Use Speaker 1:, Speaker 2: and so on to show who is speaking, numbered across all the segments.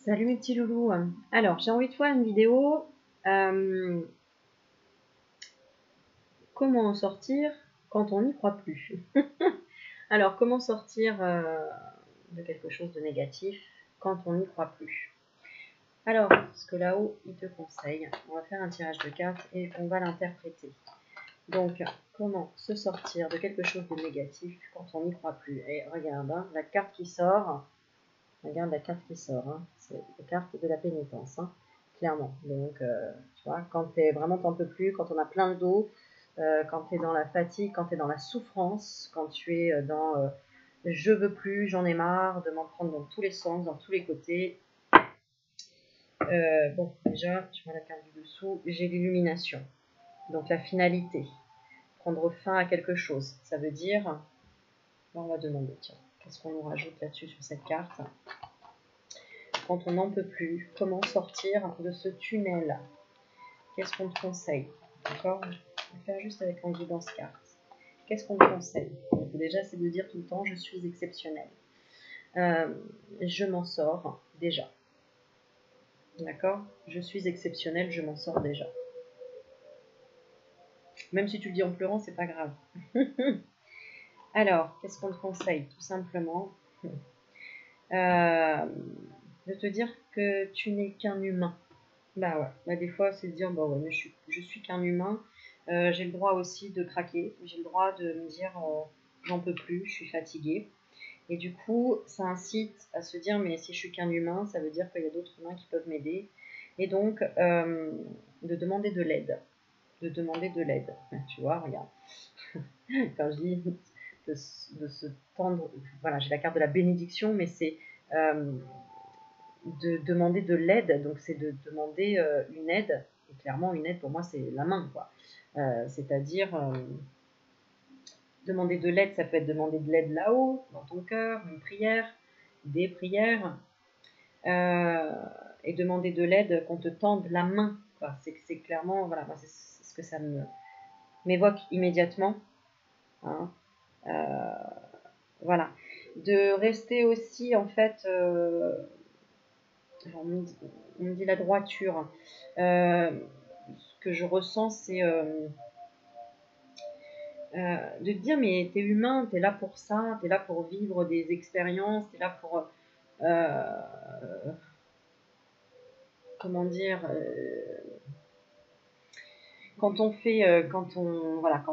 Speaker 1: Salut mes petits loulous. Alors, j'ai envie de faire une vidéo. Comment en sortir quand on n'y croit plus. Alors, comment sortir de quelque chose de négatif quand on n'y croit plus. Alors, ce que là-haut, il te conseille, on va faire un tirage de cartes et on va l'interpréter. Donc, comment se sortir de quelque chose de négatif quand on n'y croit plus. Et regarde, hein, la carte qui sort. Regarde la carte qui sort, hein. C'est la carte de la pénitence, hein, clairement. Donc, tu vois, quand t'en peux plus, quand on a plein de dos, quand tu es dans la fatigue, quand tu es dans la souffrance, quand tu es dans je veux plus, j'en ai marre de m'en prendre dans tous les sens, dans tous les côtés. Bon, déjà, tu vois la carte du dessous, j'ai l'illumination. Donc la finalité, prendre fin à quelque chose. Ça veut dire, là on va demander, tiens, qu'est-ce qu'on nous rajoute là-dessus sur cette carte? Quand on n'en peut plus, comment sortir de ce tunnel? Qu'est-ce qu'on te conseille? D'accord? On va faire juste avec en guidance carte. Qu'est-ce qu'on te conseille? Donc déjà, c'est de dire tout le temps, je suis exceptionnel. Je m'en sors déjà. D'accord? Je suis exceptionnel, je m'en sors déjà. Même si tu le dis en pleurant, c'est pas grave. Alors, qu'est-ce qu'on te conseille? Tout simplement de te dire que tu n'es qu'un humain. Bah ouais, bah des fois c'est de dire bah ouais, mais je suis qu'un humain, j'ai le droit aussi de craquer, j'ai le droit de me dire j'en peux plus, je suis fatiguée. Et du coup, ça incite à se dire mais si je suis qu'un humain, ça veut dire qu'il y a d'autres humains qui peuvent m'aider. Et donc, de demander de l'aide. De demander de l'aide. Tu vois, regarde. Quand je dis de se tendre, voilà, j'ai la carte de la bénédiction, mais c'est de demander de l'aide, donc c'est de demander une aide, et clairement une aide pour moi c'est la main, quoi. C'est-à-dire demander de l'aide, ça peut être demander de l'aide là-haut, dans ton cœur, une prière, des prières, et demander de l'aide qu'on te tende la main, quoi. C'est clairement, voilà, c'est ce que ça m'évoque immédiatement, hein. Voilà, de rester aussi en fait on me dit la droiture. Ce que je ressens, c'est de te dire, mais t'es humain, t'es là pour ça, t'es là pour vivre des expériences, t'es là pour... comment dire quand on fait... voilà,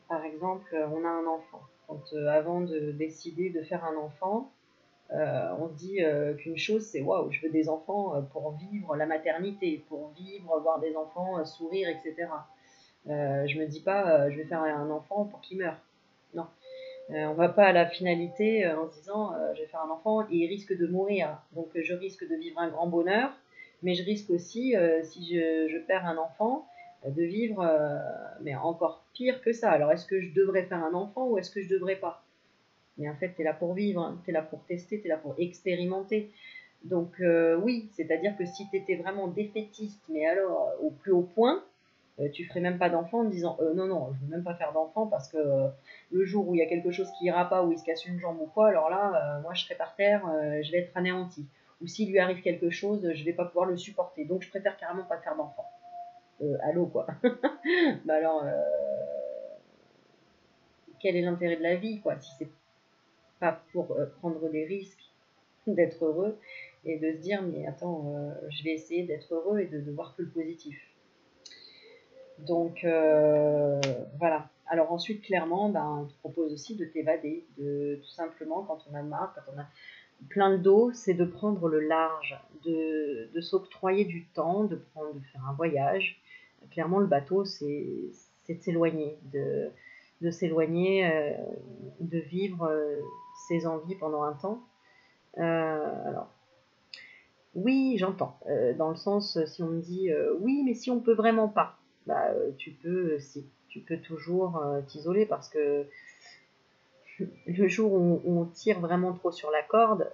Speaker 1: par exemple, on a un enfant. Quand avant de décider de faire un enfant, on se dit qu'une chose, c'est waouh, je veux des enfants pour vivre la maternité, pour vivre, voir des enfants sourire, etc. Je me dis pas, je vais faire un enfant pour qu'il meure. Non. On va pas à la finalité en se disant, je vais faire un enfant et il risque de mourir. Donc je risque de vivre un grand bonheur, mais je risque aussi, si je perds un enfant, de vivre, mais encore pire que ça. Alors est-ce que je devrais faire un enfant ou est-ce que je devrais pas? Mais en fait, tu es là pour vivre, hein, tu es là pour tester, tu es là pour expérimenter. Donc oui, c'est-à-dire que si tu étais vraiment défaitiste, mais alors au plus haut point, tu ferais même pas d'enfant en te disant non, non, je veux même pas faire d'enfant parce que le jour où il y a quelque chose qui ira pas, où il se casse une jambe ou quoi, alors là, moi je serai par terre, je vais être anéanti. Ou s'il lui arrive quelque chose, je vais pas pouvoir le supporter. Donc je préfère carrément pas faire d'enfant. Allô quoi. Bah alors, quel est l'intérêt de la vie quoi, si c'est pas pour prendre des risques, d'être heureux et de se dire mais attends, je vais essayer d'être heureux et de voir que le positif. Donc voilà. Alors ensuite, clairement, ben, on te propose aussi de t'évader, de tout simplement, quand on a marre, quand on a plein le dos, c'est de prendre le large, de s'octroyer du temps, de faire un voyage. Clairement, le bateau, c'est de s'éloigner, de s'éloigner, de vivre ses envies pendant un temps. Alors, oui, j'entends. Dans le sens, si on me dit oui, mais si on peut vraiment pas, bah tu peux, si, tu peux toujours t'isoler parce que le jour où on tire vraiment trop sur la corde,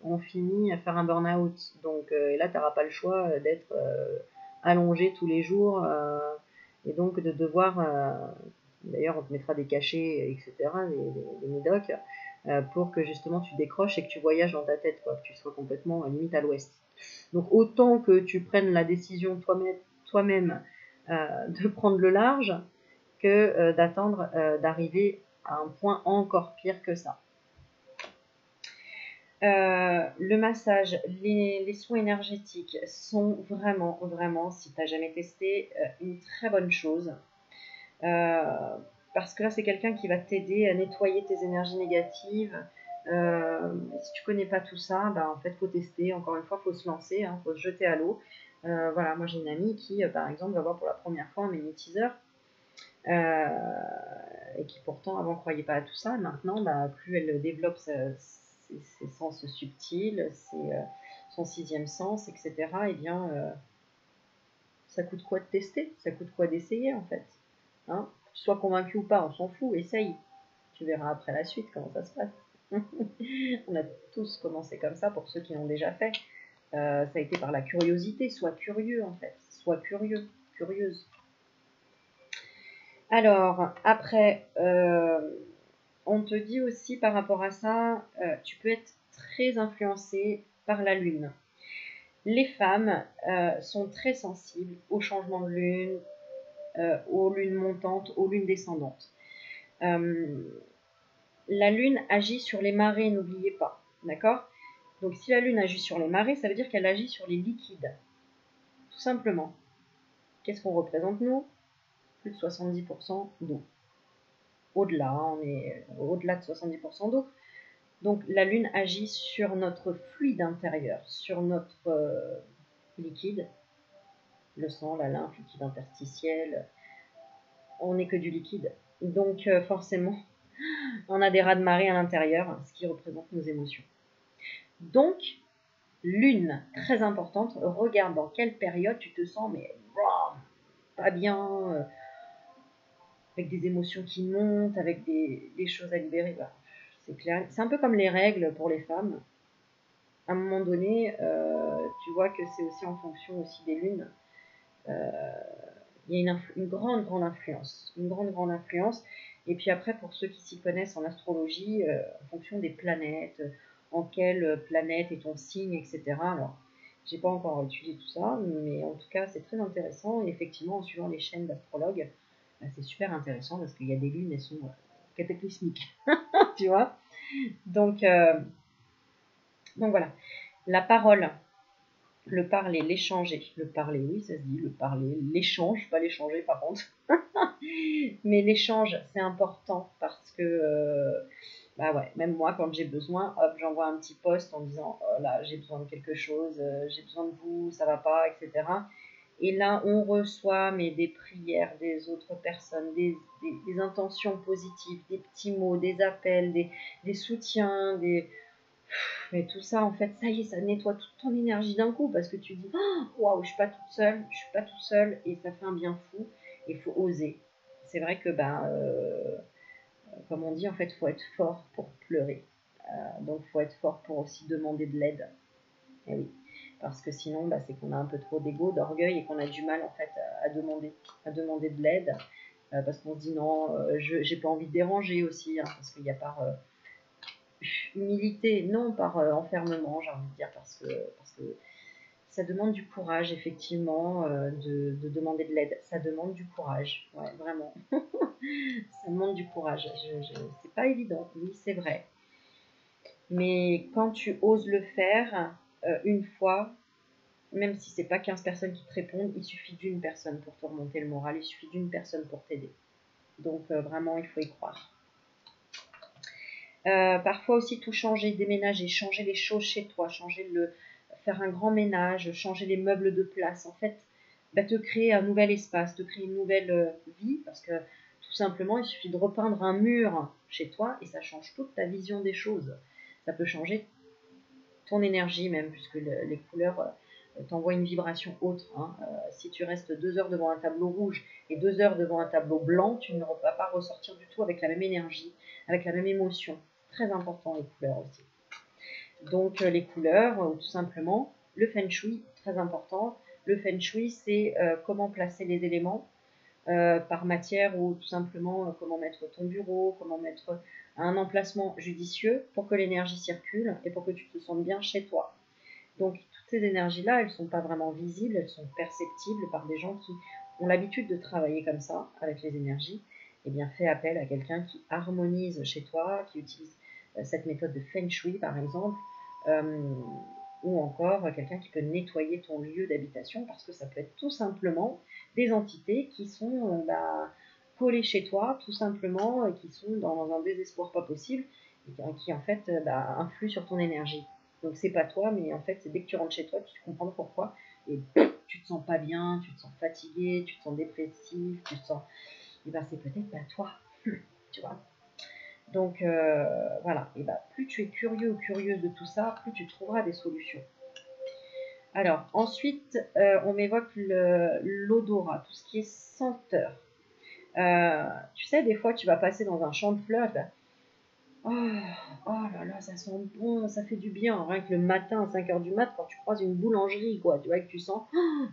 Speaker 1: on finit à faire un burn-out. Donc là, tu n'auras pas le choix d'être allongé tous les jours et donc de devoir. D'ailleurs, on te mettra des cachets, etc., des médocs, pour que justement tu décroches et que tu voyages dans ta tête, quoi, que tu sois complètement limite à l'ouest. Donc autant que tu prennes la décision toi-même de prendre le large que d'attendre d'arriver à un point encore pire que ça. Le massage, les soins énergétiques sont vraiment, si tu n'as jamais testé, une très bonne chose. Parce que là, c'est quelqu'un qui va t'aider à nettoyer tes énergies négatives. Si tu connais pas tout ça, bah, en fait, faut tester. Encore une fois, faut se lancer, hein, faut se jeter à l'eau. Voilà, moi j'ai une amie qui, par exemple, va voir pour la première fois un magnétiseur. Et qui pourtant avant ne croyait pas à tout ça. Maintenant, bah, plus elle développe ses sens subtils, son sixième sens, etc., et bien, ça coûte quoi de tester? Ça coûte quoi d'essayer, en fait, hein? Que tu sois convaincu ou pas, on s'en fout, essaye. Tu verras après la suite comment ça se passe. On a tous commencé comme ça, pour ceux qui l'ont déjà fait. Ça a été par la curiosité. Sois curieux, en fait. Sois curieux, curieuse. Alors, après, on te dit aussi par rapport à ça, tu peux être très influencé par la lune. Les femmes sont très sensibles aux changements de lune, aux lunes montantes, aux lunes descendantes. La lune agit sur les marées, n'oubliez pas, d'accord? Donc si la lune agit sur les marées, ça veut dire qu'elle agit sur les liquides, tout simplement. Qu'est-ce qu'on représente, nous? Plus de 70% d'eau. Au-delà, on est au-delà de 70% d'eau. Donc la lune agit sur notre fluide intérieur, sur notre liquide, le sang, la lymphe, liquide interstitiel. On n'est que du liquide. Donc forcément, on a des ras-de-marée à l'intérieur, ce qui représente nos émotions. Donc, lune, très importante, regarde dans quelle période tu te sens, mais pas bien, avec des émotions qui montent, avec des choses à libérer. Bah, c'est clair. C'est un peu comme les règles pour les femmes. À un moment donné, tu vois que c'est aussi en fonction aussi des lunes. Il y a une grande influence. Une grande influence. Et puis après, pour ceux qui s'y connaissent en astrologie, en fonction des planètes, en quelle planète est ton signe, etc. Alors, j'ai pas encore étudié tout ça, mais en tout cas, c'est très intéressant. Et effectivement, en suivant les chaînes d'astrologues, c'est super intéressant parce qu'il y a des lunes, elles sont cataclysmiques, tu vois. Donc voilà. La parole, le parler, l'échanger. Le parler, oui, ça se dit, le parler, l'échange, pas l'échanger par contre. Mais l'échange, c'est important parce que, bah ouais, même moi, quand j'ai besoin, hop, j'envoie un petit post en disant, oh là, j'ai besoin de quelque chose, j'ai besoin de vous, ça va pas, etc. Et là, on reçoit mais des prières des autres personnes, des intentions positives, des petits mots, des appels, des soutiens, mais tout ça, en fait, ça y est, ça nettoie toute ton énergie d'un coup parce que tu dis, waouh, je suis pas toute seule, je suis pas tout seul, et ça fait un bien fou. Il faut oser. C'est vrai que, comme on dit, en fait, il faut être fort pour pleurer. Donc, il faut être fort pour aussi demander de l'aide. Et oui, parce que sinon, c'est qu'on a un peu trop d'ego, d'orgueil et qu'on a du mal, en fait, à demander de l'aide. Parce qu'on se dit non, j'ai pas envie de déranger aussi, hein, parce qu'il y a par humilité, non par enfermement, j'ai envie de dire, parce que ça demande du courage, effectivement, de demander de l'aide. Ça demande du courage, ouais, vraiment. Ça demande du courage. C'est pas évident, oui, c'est vrai. Mais quand tu oses le faire une fois, même si c'est pas 15 personnes qui te répondent, il suffit d'une personne pour te remonter le moral, il suffit d'une personne pour t'aider. Donc vraiment, il faut y croire. Parfois aussi tout changer, déménager, changer les choses chez toi, faire un grand ménage, changer les meubles de place, en fait, te créer un nouvel espace, te créer une nouvelle vie, parce que tout simplement, il suffit de repeindre un mur chez toi et ça change toute ta vision des choses. Ça peut changer ton énergie même, puisque les couleurs t'envoient une vibration autre. Hein. Si tu restes 2 heures devant un tableau rouge et 2 heures devant un tableau blanc, tu ne vas pas ressortir du tout avec la même énergie, avec la même émotion. Très important les couleurs aussi. Donc les couleurs, ou tout simplement, le feng shui, très important. Le feng shui, c'est comment placer les éléments par matière ou tout simplement comment mettre ton bureau, comment mettre à un emplacement judicieux pour que l'énergie circule et pour que tu te sentes bien chez toi. Donc toutes ces énergies-là, elles ne sont pas vraiment visibles, elles sont perceptibles par des gens qui ont l'habitude de travailler comme ça, avec les énergies. Eh bien, fais appel à quelqu'un qui harmonise chez toi, qui utilise cette méthode de Feng Shui, par exemple, ou encore quelqu'un qui peut nettoyer ton lieu d'habitation, parce que ça peut être tout simplement des entités qui sont collées chez toi, tout simplement, et qui sont dans un désespoir pas possible, et qui en fait influent sur ton énergie. Donc c'est pas toi, mais en fait c'est dès que tu rentres chez toi, tu comprends pourquoi, et tu te sens pas bien, tu te sens fatigué, tu te sens dépressif, tu te sens... Et ben c'est peut-être pas toi, tu vois. Donc voilà, et ben plus tu es curieux ou curieuse de tout ça, plus tu trouveras des solutions. Alors ensuite, on m'évoque l'odorat, tout ce qui est senteur. Tu sais, des fois tu vas passer dans un champ de fleurs, oh, oh là là, ça sent bon, ça fait du bien. Rien que le matin, à 5 h du mat, quand tu croises une boulangerie, quoi, tu vois, que tu sens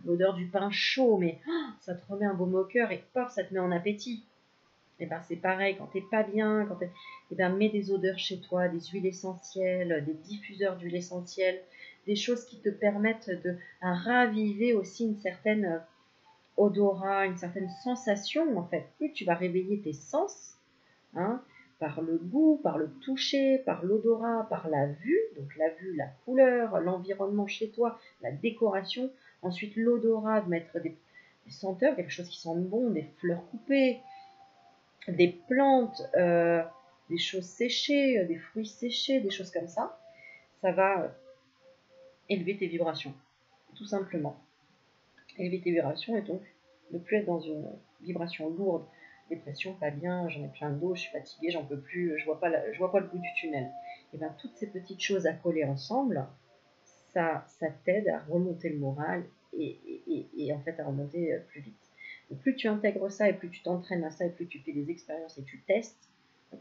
Speaker 1: l'odeur du pain chaud, mais ça te remet un baume au cœur et paf, ça te met en appétit. Et ben c'est pareil, quand t'es pas bien, et ben mets des odeurs chez toi, des huiles essentielles, des diffuseurs d'huiles essentielles, des choses qui te permettent de raviver aussi une certaine odorat, une certaine sensation en fait. Plus tu vas réveiller tes sens, hein, par le goût, par le toucher, par l'odorat, par la vue, donc la vue, la couleur, l'environnement chez toi, la décoration. Ensuite l'odorat, de mettre des senteurs, quelque chose qui sent bon, des fleurs coupées, des plantes, des choses séchées, des fruits séchés, des choses comme ça. Ça va élever tes vibrations, tout simplement. Élever tes vibrations et donc ne plus être dans une vibration lourde, dépression, pas bien, j'en ai plein de dos, je suis fatiguée, j'en peux plus, je vois pas le bout du tunnel. Et bien toutes ces petites choses à coller ensemble, ça t'aide à remonter le moral et en fait à remonter plus vite. Donc plus tu intègres ça et plus tu t'entraînes à ça et plus tu fais des expériences et tu testes,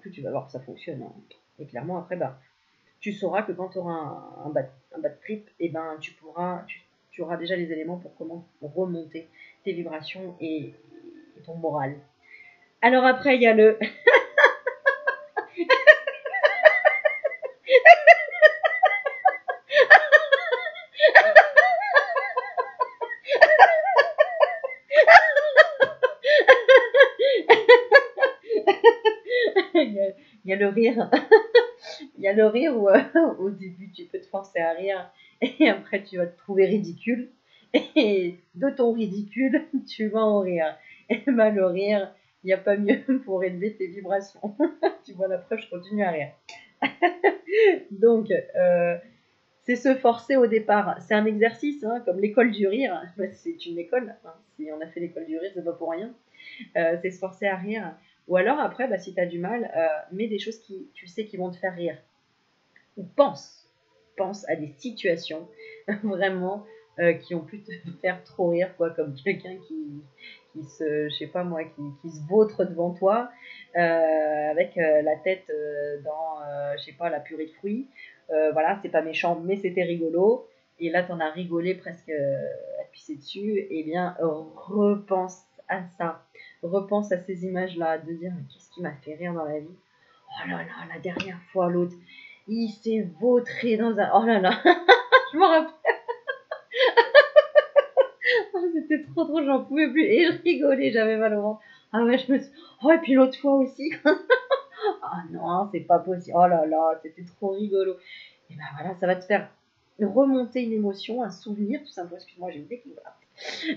Speaker 1: plus tu vas voir que ça fonctionne. Hein. Et clairement après, tu sauras que quand tu auras un bad trip, et ben tu auras déjà les éléments pour comment remonter tes vibrations et ton moral. Alors après, il y a le... il y a le rire. Il y a le rire où au début tu peux te forcer à rire et après tu vas te trouver ridicule. Et de ton ridicule, tu vas en rire. Et ben le rire, il n'y a pas mieux pour élever tes vibrations. Tu vois la preuve, je continue à rire. Donc, c'est se forcer au départ. C'est un exercice, hein, comme l'école du rire. C'est une école. Hein. Si on a fait l'école du rire, c'est pas pour rien. C'est se forcer à rire. Ou alors après, si tu as du mal, mets des choses qui, tu sais, qui vont te faire rire. Ou pense à des situations vraiment qui ont pu te faire trop rire, quoi, comme quelqu'un qui se, je sais pas moi, qui se vautre devant toi avec la tête dans, je sais pas, la purée de fruits. Voilà, c'est pas méchant, mais c'était rigolo. Et là, t'en as rigolé presque à te pisser dessus. Eh bien, repense à ça. Repense à ces images-là, de dire, mais qu'est-ce qui m'a fait rire dans la vie? Oh là là, la dernière fois, l'autre, il s'est vautré dans un... Oh là là, je me rappelle. C'était trop drôle, j'en pouvais plus. Et je rigolais, j'avais mal au ventre. Ah ouais, je me suis... Oh, et puis l'autre fois aussi. Ah non, c'est pas possible. Oh là là, c'était trop rigolo. Et ben voilà, ça va te faire remonter une émotion, un souvenir, tout simplement. Excuse-moi, j'ai oublié qu'il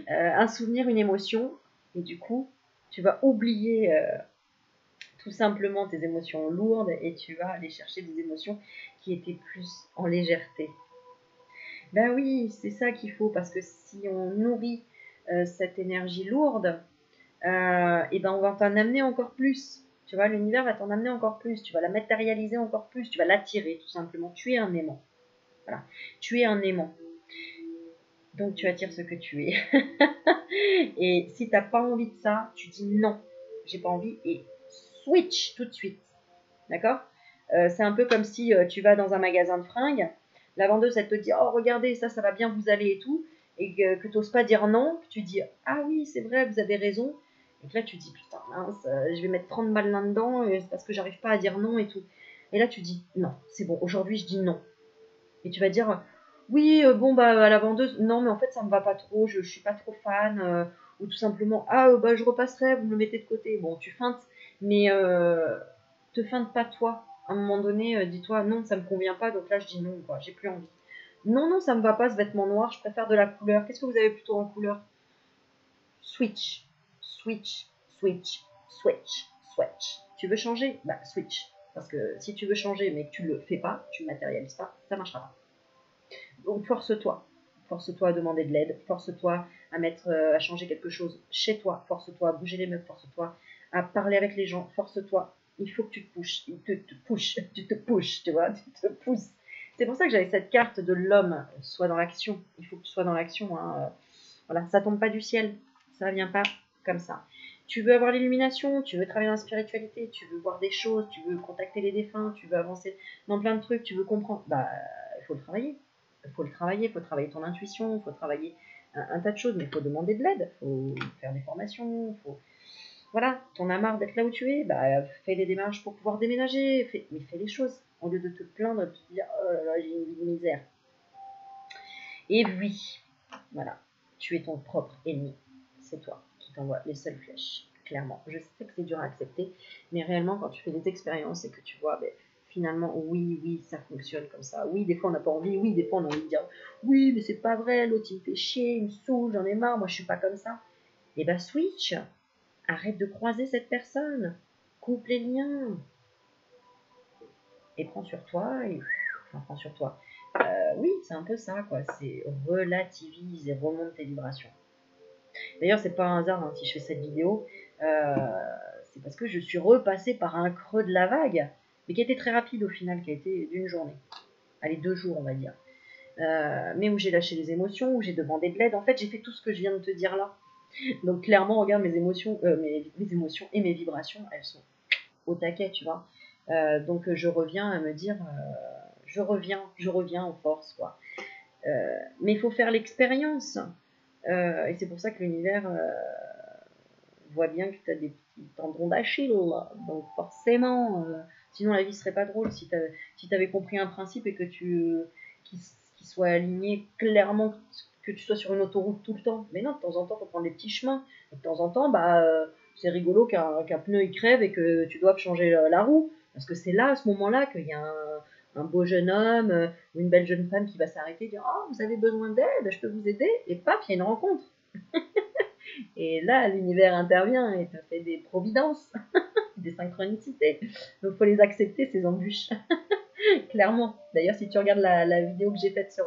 Speaker 1: un souvenir, une émotion. Et du coup, tu vas oublier tout simplement tes émotions lourdes et tu vas aller chercher des émotions qui étaient plus en légèreté. Ben oui, c'est ça qu'il faut, parce que si on nourrit cette énergie lourde, et ben on va t'en amener encore plus. Tu vois, l'univers va t'en amener encore plus, tu vas la matérialiser encore plus, tu vas l'attirer tout simplement. Tu es un aimant. Voilà. Tu es un aimant. Donc tu attires ce que tu es. Et si tu n'as pas envie de ça, tu dis non, j'ai pas envie et switch tout de suite. D'accord? C'est un peu comme si tu vas dans un magasin de fringues, la vendeuse elle te dit oh regardez ça va bien vous aller et tout, et que tu n'oses pas dire non, que tu dis ah oui c'est vrai vous avez raison, Et que là, tu dis, putain, mince, je vais mettre 30 balles là-dedans, c'est parce que j'arrive pas à dire non et tout. Et là, tu dis, non, c'est bon, aujourd'hui, je dis non. Et tu vas dire, oui, bon, bah, à la vendeuse, non, mais en fait, ça me va pas trop, je suis pas trop fan. Ou tout simplement, ah, bah, je repasserai, vous me le mettez de côté. Bon, tu feintes, mais te feinte pas toi. À un moment donné, dis-toi, non, ça me convient pas, donc là, je dis non, quoi, j'ai plus envie. Non, non, ça me va pas, ce vêtement noir, je préfère de la couleur. Qu'est-ce que vous avez plutôt en couleur? Switch, switch, switch, switch, switch. Tu veux changer? Bah, switch. Parce que si tu veux changer, mais que tu le fais pas, tu le matérialises pas, ça marchera pas. Donc force-toi. Force-toi à demander de l'aide. Force-toi à changer quelque chose chez toi. Force-toi à bouger les meubles. Force-toi à parler avec les gens. Force-toi. Il faut que tu te pushes. Tu te pushes, tu vois. Tu te pousses. C'est pour ça que j'avais cette carte de l'homme. Soit dans l'action. Il faut que tu sois dans l'action. Hein. Voilà, ça tombe pas du ciel. Ça vient pas comme ça. Tu veux avoir l'illumination, tu veux travailler dans la spiritualité, tu veux voir des choses, tu veux contacter les défunts, tu veux avancer dans plein de trucs, tu veux comprendre. Bah, il faut le travailler. Il faut travailler ton intuition, il faut travailler un tas de choses, mais il faut demander de l'aide, il faut faire des formations, voilà, t'en as marre d'être là où tu es, bah fais des démarches pour pouvoir déménager, mais fais les choses, au lieu de te plaindre, de te dire oh là là, j'ai une vie de misère. Et oui, voilà, tu es ton propre ennemi, c'est toi qui t'envoie les seules flèches, clairement. Je sais que c'est dur à accepter, mais réellement quand tu fais des expériences et que tu vois, ben, finalement, oui, ça fonctionne comme ça. Oui, des fois on n'a pas envie, oui, des fois on a envie de dire oui, mais c'est pas vrai, l'autre il me fait chier, il me saoule, j'en ai marre, moi je suis pas comme ça. Et bah switch, arrête de croiser cette personne, coupe les liens et prends sur toi enfin prends sur toi. Oui, c'est un peu ça quoi, c'est relativise et remonte tes vibrations. D'ailleurs, c'est pas un hasard hein, si je fais cette vidéo, c'est parce que je suis repassée par un creux de la vague, mais qui a été très rapide au final, qui a été d'une journée. Allez, 2 jours on va dire. Mais où j'ai lâché les émotions, où j'ai demandé de l'aide. En fait, j'ai fait tout ce que je viens de te dire là. Donc clairement, regarde mes émotions, mes émotions et mes vibrations, elles sont au taquet, tu vois. Donc je reviens à me dire, je reviens en force, quoi. Mais il faut faire l'expérience. Et c'est pour ça que l'univers voit bien que tu as des petits tendons d'Achille. Donc forcément, sinon la vie serait pas drôle si tu avais compris un principe et que qu'il soit aligné clairement, que tu sois sur une autoroute tout le temps. Mais non, de temps en temps, il faut prendre des petits chemins. Et de temps en temps, bah, c'est rigolo qu'un pneu il crève et que tu doives changer la roue. Parce que c'est là, à ce moment-là, qu'il y a un beau jeune homme ou une belle jeune femme qui va s'arrêter et dire oh, vous avez besoin d'aide, je peux vous aider. Et paf, il y a une rencontre. Et là, l'univers intervient et te fait des providences, des synchronicités. Donc, il faut les accepter, ces embûches. Clairement. D'ailleurs, si tu regardes la vidéo que j'ai faite sur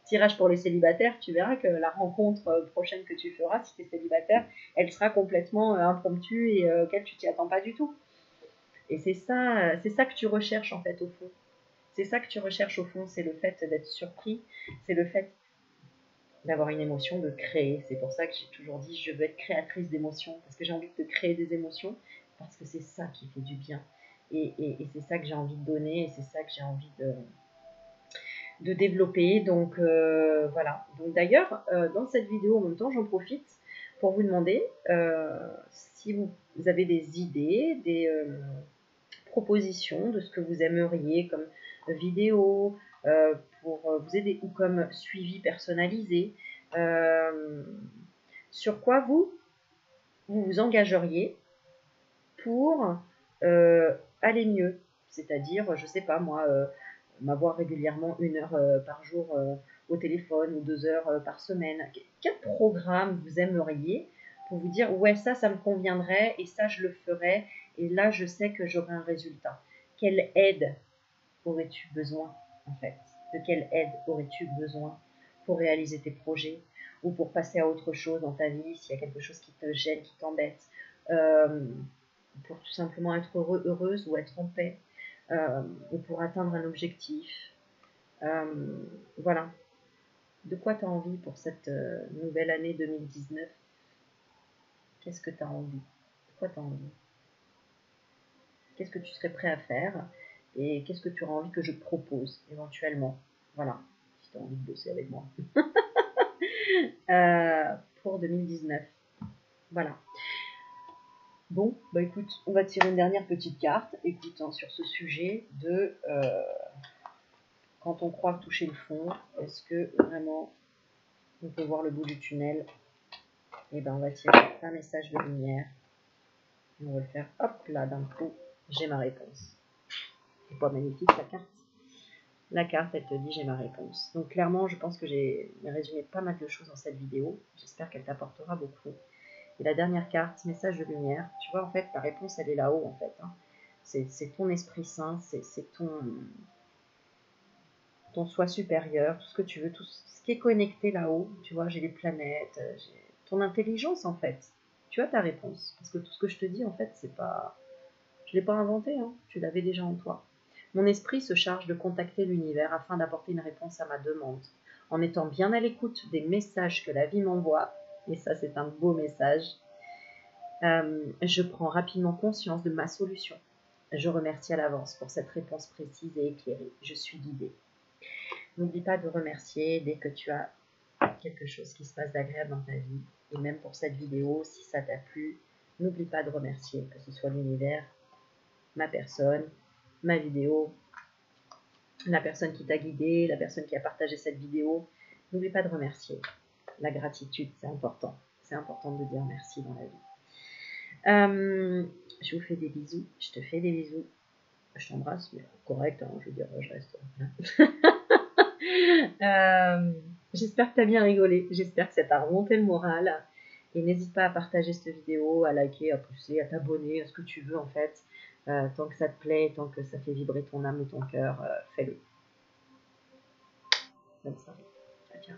Speaker 1: tirage pour les célibataires, tu verras que la rencontre prochaine que tu feras, si tu es célibataire, elle sera complètement impromptue et auquel tu t'y attends pas du tout. Et c'est ça que tu recherches en fait au fond. C'est ça que tu recherches au fond, c'est le fait d'être surpris, c'est le fait d'avoir une émotion, de créer. C'est pour ça que j'ai toujours dit je veux être créatrice d'émotions, parce que j'ai envie de créer des émotions, parce que c'est ça qui fait du bien. Et c'est ça que j'ai envie de donner, et c'est ça que j'ai envie de développer. Donc voilà. Donc d'ailleurs, dans cette vidéo, en même temps, j'en profite pour vous demander si vous avez des idées, des propositions de ce que vous aimeriez comme vidéo pour vous aider ou comme suivi personnalisé. Sur quoi vous engageriez pour aller mieux, c'est-à-dire, je sais pas moi, m'avoir régulièrement 1 heure par jour au téléphone ou 2 heures par semaine. Quel programme vous aimeriez pour vous dire ouais ça me conviendrait et ça je le ferais et là je sais que j'aurai un résultat. Quelle aide aurais-tu besoin en fait? De quelle aide aurais-tu besoin pour réaliser tes projets ou pour passer à autre chose dans ta vie s'il y a quelque chose qui te gêne, qui t'embête, pour tout simplement être heureuse ou être en paix, ou pour atteindre un objectif. Voilà. De quoi tu as envie pour cette nouvelle année 2019? Qu'est-ce que tu as envie? De quoi tu as envie? Qu'est-ce que tu serais prêt à faire? Et qu'est-ce que tu auras envie que je propose éventuellement? Voilà, si tu as envie de bosser avec moi. Pour 2019. Voilà. Bon, bah écoute, on va tirer une dernière petite carte. Écoute, hein, sur ce sujet de quand on croit toucher le fond, est-ce que vraiment on peut voir le bout du tunnel? Et ben on va tirer un message de lumière. Et on va le faire, hop là, d'un coup, j'ai ma réponse. C'est pas magnifique la carte? La carte, elle te dit j'ai ma réponse. Donc clairement, je pense que j'ai résumé pas mal de choses dans cette vidéo. J'espère qu'elle t'apportera beaucoup. Et la dernière carte, message de lumière. Tu vois, en fait, ta réponse, elle est là-haut, en fait. Hein. C'est ton esprit saint, c'est ton soi supérieur, tout ce que tu veux, tout ce qui est connecté là-haut. Tu vois, j'ai les planètes, j'ai ton intelligence, en fait. Tu as ta réponse. Parce que tout ce que je te dis, en fait, c'est pas... Je ne l'ai pas inventé, hein. Tu l'avais déjà en toi. Mon esprit se charge de contacter l'univers afin d'apporter une réponse à ma demande. En étant bien à l'écoute des messages que la vie m'envoie, et ça c'est un beau message, je prends rapidement conscience de ma solution. Je remercie à l'avance pour cette réponse précise et éclairée. Je suis guidée. N'oublie pas de remercier dès que tu as quelque chose qui se passe d'agréable dans ta vie. Et même pour cette vidéo, si ça t'a plu, n'oublie pas de remercier, que ce soit l'univers, ma personne, ma vidéo, la personne qui t'a guidé, la personne qui a partagé cette vidéo. N'oublie pas de remercier. La gratitude, c'est important. C'est important de dire merci dans la vie. Je vous fais des bisous. Je te fais des bisous. Je t'embrasse, mais correct, hein, je veux dire, je reste. J'espère que tu as bien rigolé. J'espère que ça t'a remonté le moral. Et n'hésite pas à partager cette vidéo, à liker, à pousser, à t'abonner, à ce que tu veux en fait. Tant que ça te plaît, tant que ça fait vibrer ton âme et ton cœur, fais-le. Bonne soirée. Ciao, ciao.